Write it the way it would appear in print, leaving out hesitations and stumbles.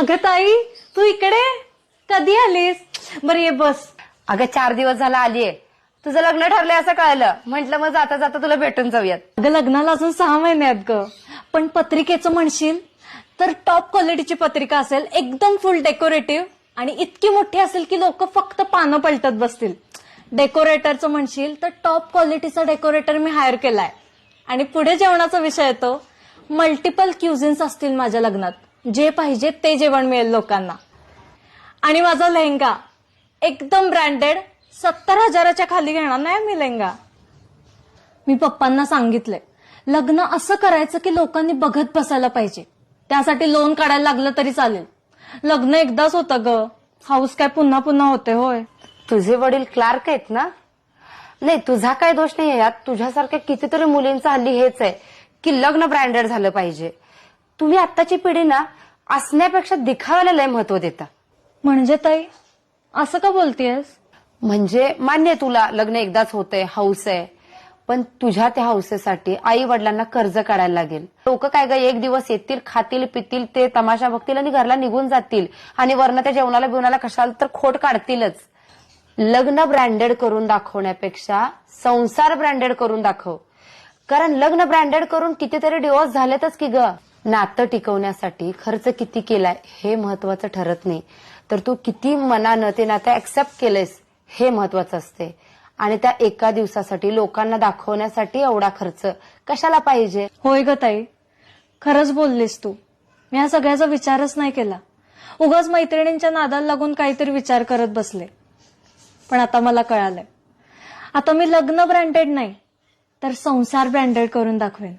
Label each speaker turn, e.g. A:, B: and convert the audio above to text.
A: अगं ताई, तू इकडे कधी आलीस? बरं ये बस.
B: अगं 4 दिवस झाला आलीये. तुझं लग्न ठरलंय असं कळलं. म्हंटल मग जाता जाता तुला भेटून जाऊयात.
A: अगं लग्नाला अजून 6 महिने आहेत ग. पण पत्रिकेचं म्हणशील तर टॉप क्वालिटीची पत्रिका असेल, एकदम फुल डेकोरेटिव्ह आणि इतकी मोठी असेल की लोक फक्त पानं पलटत बसतील. डेकोरेटरचं म्हणशील तर टॉप क्वालिटीचा डेकोरेटर मी हायर केलाय. आणि पुढे जेवणाचा विषय येतो. मल्टिपल क्युझिन्स असतील माझ्या लग्नात. जे पाहिजे ते जेवण मिळेल लोकांना. आणि माझा लेहंगा एकदम ब्रँडेड, 70,000च्या खाली घेणार नाही मी लेहंगा. मी पप्पांना सांगितलंय लग्न असं करायचं की लोकांनी बघत बसायला पाहिजे. त्यासाठी लोन काढायला लागलं तरी चालेल. लग्न एकदाच होतं ग, हाऊस काय पुन्हा पुन्हा होते होय.
B: तुझे वडील क्लार्क आहेत ना? नाही, तुझा काय दोष नाही यात. तुझ्यासारख्या कितीतरी मुलींचं हल्ली हेच आहे की लग्न ब्रँडेड झालं पाहिजे. तुम्ही आत्ताची पिढी ना असण्यापेक्षा दिखाव्याला लय महत्व देता.
A: म्हणजे ताई असं का बोलतेयस?
B: म्हणजे मान्य तुला लग्न एकदाच होतंय, हौस आहे, पण तुझ्या त्या हौसेसाठी आई वडिलांना कर्ज काढायला लागेल. लोक काय ग, एक दिवस येतील, खातील पितील, ते तमाशा बघतील आणि घरला निघून जातील आणि वरनं त्या जेवणाला बिवणाला कशाला तर खोट काढतीलच. लग्न ब्रँडेड करून दाखवण्यापेक्षा संसार ब्रँडेड करून दाखव. कारण लग्न ब्रँडेड करून कितीतरी डिवोर्स झालेतच की ग. नातं टिकवण्यासाठी खर्च किती केलाय हे महत्वाचं ठरत नाही, तर तू किती मनानं ते नातं ऍक्सेप्ट केलंयस हे महत्वाचं असते. आणि त्या एका दिवसासाठी लोकांना दाखवण्यासाठी एवढा खर्च कशाला पाहिजे?
A: होय ग ताई, खरंच बोललीस तू. मी ह्या सगळ्याचा विचारच नाही केला. उगाच मैत्रिणींच्या नादाला लागून काहीतरी विचार करत बसले. पण आता मला कळालंय. आता मी लग्न ब्रँडेड नाही तर संसार ब्रँडेड करून दाखवेन.